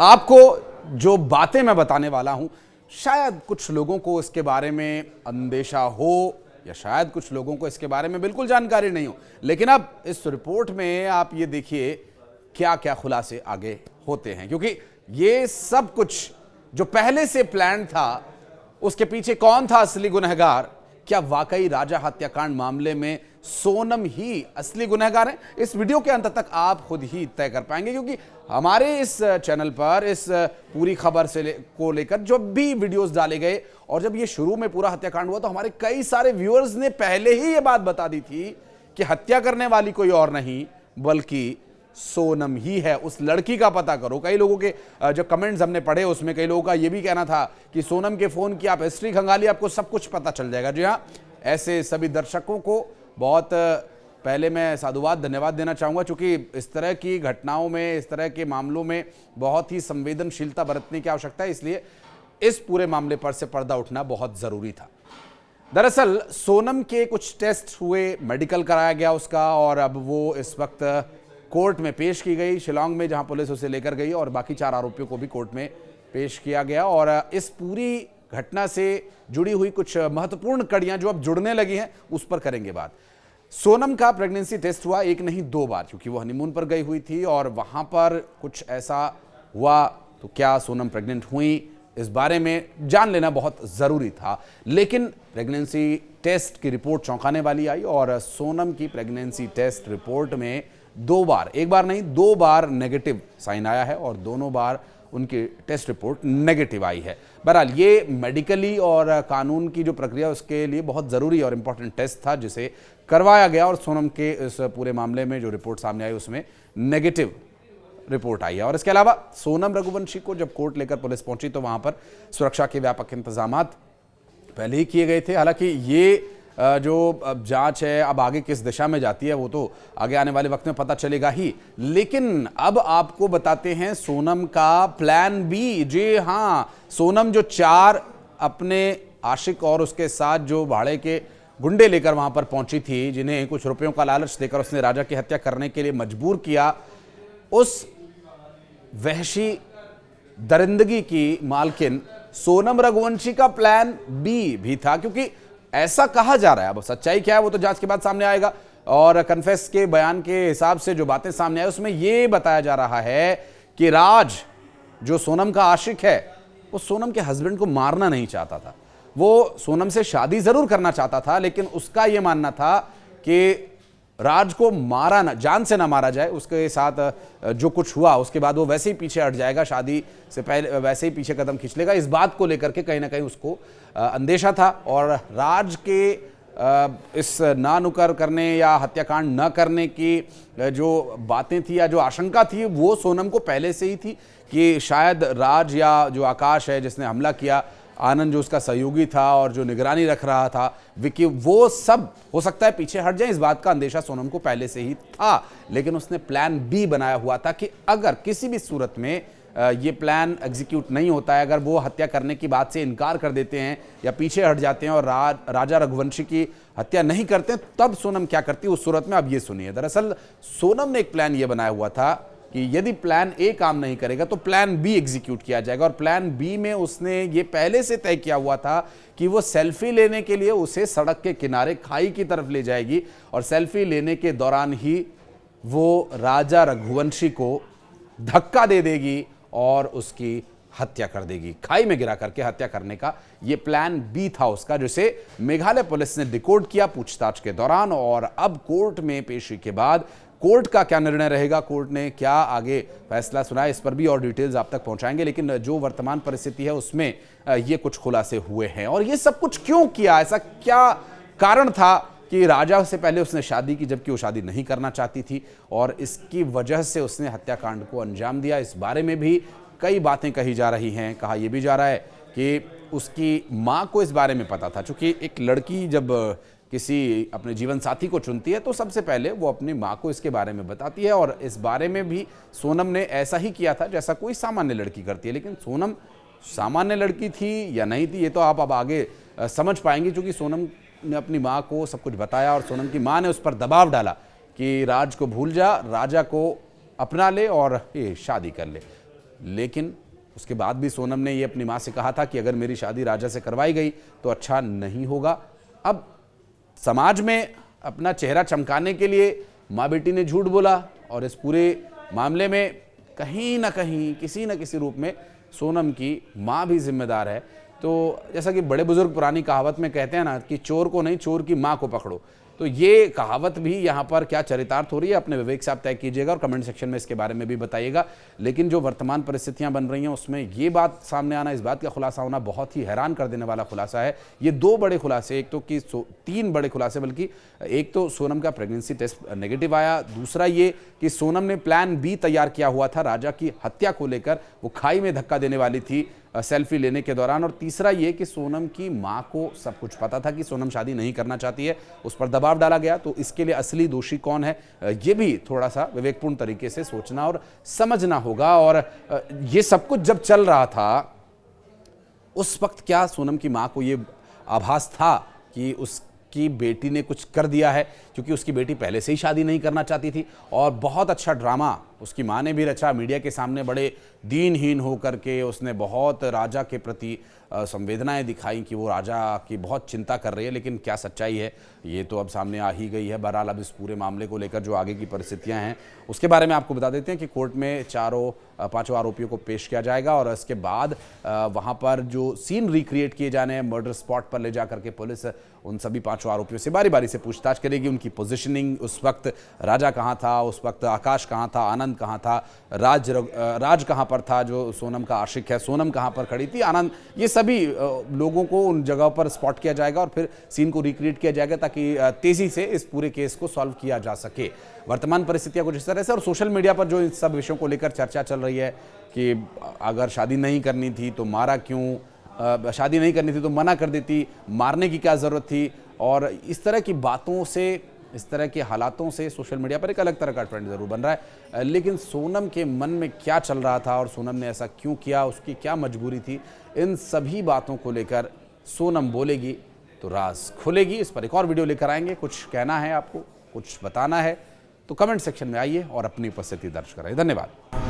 आपको जो बातें मैं बताने वाला हूं, शायद कुछ लोगों को इसके बारे में अंदेशा हो या शायद कुछ लोगों को इसके बारे में बिल्कुल जानकारी नहीं हो, लेकिन अब इस रिपोर्ट में आप ये देखिए क्या क्या खुलासे आगे होते हैं, क्योंकि ये सब कुछ जो पहले से प्लान था, उसके पीछे कौन था असली गुनहगार? क्या वाकई राजा हत्याकांड मामले में सोनम ही असली गुनहगार है? इस वीडियो के अंत तक आप खुद ही तय कर पाएंगे, क्योंकि हमारे इस चैनल पर इस पूरी खबर को लेकर जब भी वीडियोस डाले गए और जब ये शुरू में पूरा हत्याकांड हुआ तो हमारे कई सारे व्यूअर्स ने पहले ही ये बात बता दी थी कि हत्या करने वाली कोई और नहीं बल्कि सोनम ही है। उस लड़की का पता करो। कई लोगों के जो कमेंट्स हमने पढ़े उसमें कई लोगों का यह भी कहना था कि सोनम के फोन की आप हिस्ट्री खंगाली, आपको सब कुछ पता चल जाएगा। जी हाँ, ऐसे सभी दर्शकों को बहुत पहले मैं साधुवाद धन्यवाद देना चाहूंगा, क्योंकि इस तरह की घटनाओं में, इस तरह के मामलों में बहुत ही संवेदनशीलता बरतने की आवश्यकता है, इसलिए इस पूरे मामले पर से पर्दा उठना बहुत जरूरी था। दरअसल सोनम के कुछ टेस्ट हुए, मेडिकल कराया गया उसका, और अब वो इस वक्त कोर्ट में पेश की गई शिलांग में, जहां पुलिस उसे लेकर गई, और बाकी 4 आरोपियों को भी कोर्ट में पेश किया गया। और इस पूरी घटना से जुड़ी हुई कुछ महत्वपूर्ण कड़ियां जो अब जुड़ने लगी हैं उस पर करेंगे बात। सोनम का प्रेगनेंसी टेस्ट हुआ, एक नहीं 2 बार, क्योंकि वो हनीमून पर गई हुई थी और वहां पर कुछ ऐसा हुआ। तो क्या सोनम प्रेग्नेंट हुई, इस बारे में जान लेना बहुत जरूरी था। लेकिन प्रेगनेंसी टेस्ट की रिपोर्ट चौंकाने वाली आई और सोनम की प्रेगनेंसी टेस्ट रिपोर्ट में 2 बार, एक बार नहीं 2 बार नेगेटिव साइन आया है और दोनों बार उनकी टेस्ट रिपोर्ट नेगेटिव आई है। बहरहाल ये मेडिकली और कानून की जो प्रक्रिया उसके लिए बहुत ज़रूरी और इम्पॉर्टेंट टेस्ट था जिसे करवाया गया, और सोनम के इस पूरे मामले में जो रिपोर्ट सामने आई उसमें नेगेटिव रिपोर्ट आई है। और इसके अलावा सोनम रघुवंशी को जब कोर्ट लेकर पुलिस पहुंची तो वहां पर सुरक्षा के व्यापक इंतजाम पहले ही किए गए थे। हालांकि ये जो जांच है अब आगे किस दिशा में जाती है वो तो आगे आने वाले वक्त में पता चलेगा ही, लेकिन अब आपको बताते हैं सोनम का प्लान बी। जी हाँ, सोनम जो 4 अपने आशिक और उसके साथ जो भाड़े के गुंडे लेकर वहां पर पहुंची थी, जिन्हें कुछ रुपयों का लालच देकर उसने राजा की हत्या करने के लिए मजबूर किया, उस वहशी दरिंदगी की मालकिन सोनम रघुवंशी का प्लान बी भी था, क्योंकि ऐसा कहा जा रहा है। अब सच्चाई क्या है वो तो जांच के बाद सामने आएगा, और कन्फेस के बयान के हिसाब से जो बातें सामने आई उसमें यह बताया जा रहा है कि राज जो सोनम का आशिक है वो सोनम के हस्बैंड को मारना नहीं चाहता था। वो सोनम से शादी जरूर करना चाहता था, लेकिन उसका यह मानना था कि राज को मारा ना, जान से ना मारा जाए, उसके साथ जो कुछ हुआ उसके बाद वो वैसे ही पीछे हट जाएगा, शादी से पहले वैसे ही पीछे कदम खींच लेगा। इस बात को लेकर के कहीं ना कहीं उसको अंदेशा था, और राज के इस ना नुकर करने या हत्याकांड न करने की जो बातें थी या जो आशंका थी वो सोनम को पहले से ही थी कि शायद राज या जो आकाश है जिसने हमला किया, आनंद जो उसका सहयोगी था और जो निगरानी रख रहा था विकी, वो सब हो सकता है पीछे हट जाए। इस बात का अंदेशा सोनम को पहले से ही था, लेकिन उसने प्लान बी बनाया हुआ था कि अगर किसी भी सूरत में ये प्लान एग्जीक्यूट नहीं होता है, अगर वो हत्या करने की बात से इनकार कर देते हैं या पीछे हट जाते हैं और राजा रघुवंशी की हत्या नहीं करते, तब सोनम क्या करती है उस सूरत में, अब ये सुनिए। दरअसल सोनम ने एक प्लान ये बनाया हुआ था कि यदि प्लान ए काम नहीं करेगा तो प्लान बी एग्जीक्यूट किया जाएगा, और प्लान बी में उसने ये पहले से तय किया हुआ था कि वो सेल्फी लेने के लिए उसे सड़क के किनारे खाई की तरफ ले जाएगी, और सेल्फी लेने के दौरान ही वो राजा रघुवंशी को धक्का दे देगी और उसकी हत्या कर देगी, खाई में गिरा करके हत्या करने का ये प्लान बी था उसका, जिसे मेघालय पुलिस ने डिकोड किया पूछताछ के दौरान। और अब कोर्ट में पेशी के बाद कोर्ट का क्या निर्णय रहेगा, कोर्ट ने क्या आगे फैसला सुनाया, इस पर भी और डिटेल्स आप तक पहुंचाएंगे। लेकिन जो वर्तमान परिस्थिति है उसमें ये कुछ खुलासे हुए हैं। और ये सब कुछ क्यों किया, ऐसा क्या कारण था कि राजा से पहले उसने शादी की जबकि वो शादी नहीं करना चाहती थी, और इसकी वजह से उसने हत्याकांड को अंजाम दिया, इस बारे में भी कई बातें कही जा रही हैं। कहा यह भी जा रहा है कि उसकी माँ को इस बारे में पता था, क्योंकि एक लड़की जब किसी अपने जीवन साथी को चुनती है तो सबसे पहले वो अपनी माँ को इसके बारे में बताती है, और इस बारे में भी सोनम ने ऐसा ही किया था जैसा कोई सामान्य लड़की करती है। लेकिन सोनम सामान्य लड़की थी या नहीं थी ये तो आप अब आगे समझ पाएंगे, क्योंकि सोनम ने अपनी माँ को सब कुछ बताया और सोनम की माँ ने उस पर दबाव डाला कि राज को भूल जा, राजा को अपना ले और ये शादी कर ले। लेकिन उसके बाद भी सोनम ने ये अपनी माँ से कहा था कि अगर मेरी शादी राजा से करवाई गई तो अच्छा नहीं होगा। अब समाज में अपना चेहरा चमकाने के लिए माँ बेटी ने झूठ बोला और इस पूरे मामले में कहीं ना कहीं किसी न किसी रूप में सोनम की माँ भी जिम्मेदार है। तो जैसा कि बड़े बुजुर्ग पुरानी कहावत में कहते हैं ना कि चोर को नहीं, चोर की माँ को पकड़ो, तो ये कहावत भी यहाँ पर क्या चरितार्थ हो रही है, अपने विवेक से आप तय कीजिएगा और कमेंट सेक्शन में इसके बारे में भी बताइएगा। लेकिन जो वर्तमान परिस्थितियां बन रही हैं उसमें ये बात सामने आना, इस बात का खुलासा होना बहुत ही हैरान कर देने वाला खुलासा है। ये दो बड़े खुलासे, एक तो कि तीन बड़े खुलासे, बल्कि एक तो सोनम का प्रेगनेंसी टेस्ट नेगेटिव आया, दूसरा ये कि सोनम ने प्लान बी तैयार किया हुआ था राजा की हत्या को लेकर, वो खाई में धक्का देने वाली थी सेल्फी लेने के दौरान, और तीसरा ये कि सोनम की मां को सब कुछ पता था कि सोनम शादी नहीं करना चाहती है, उस पर दबाव डाला गया। तो इसके लिए असली दोषी कौन है, ये भी थोड़ा सा विवेकपूर्ण तरीके से सोचना और समझना होगा। और ये सब कुछ जब चल रहा था उस वक्त क्या सोनम की मां को ये आभास था कि उसकी बेटी ने कुछ कर दिया है, क्योंकि उसकी बेटी पहले से ही शादी नहीं करना चाहती थी और बहुत अच्छा ड्रामा उसकी मां ने भी रचा। मीडिया के सामने बड़े दीनहीन होकर के उसने बहुत राजा के प्रति संवेदनाएं दिखाई कि वो राजा की बहुत चिंता कर रही है, लेकिन क्या सच्चाई है ये तो अब सामने आ ही गई है। बहरहाल अब इस पूरे मामले को लेकर जो आगे की परिस्थितियां हैं उसके बारे में आपको बता देते हैं कि कोर्ट में पांचों आरोपियों को पेश किया जाएगा और इसके बाद वहां पर जो सीन रिक्रिएट किए जाने हैं मर्डर स्पॉट पर ले जाकर के पुलिस उन सभी पांचों आरोपियों से बारी बारी से पूछताछ करेगी। उनकी पोजीशनिंग, उस वक्त राजा कहाँ था, उस वक्त आकाश कहाँ था, आनंद कहाँ था, राज कहाँ पर था जो सोनम का आशिक है, सोनम कहाँ पर खड़ी थी, आनंद, ये सभी लोगों को उन जगहों पर स्पॉट किया जाएगा और फिर सीन को रिक्रिएट किया जाएगा ताकि तेजी से इस पूरे केस को सॉल्व किया जा सके। वर्तमान परिस्थितियां कुछ इस तरह से, और सोशल मीडिया पर जो इन सब विषयों को लेकर चर्चा चल रही है कि अगर शादी नहीं करनी थी तो मारा क्यों, शादी नहीं करनी थी तो मना कर देती, मारने की क्या ज़रूरत थी, और इस तरह की बातों से, इस तरह के हालातों से सोशल मीडिया पर एक अलग तरह का ट्रेंड ज़रूर बन रहा है। लेकिन सोनम के मन में क्या चल रहा था और सोनम ने ऐसा क्यों किया, उसकी क्या मजबूरी थी, इन सभी बातों को लेकर सोनम बोलेगी तो राज खुलेगी। इस पर एक और वीडियो लेकर आएंगे। कुछ कहना है आपको, कुछ बताना है तो कमेंट सेक्शन में आइए और अपनी उपस्थिति दर्ज कराइए। धन्यवाद।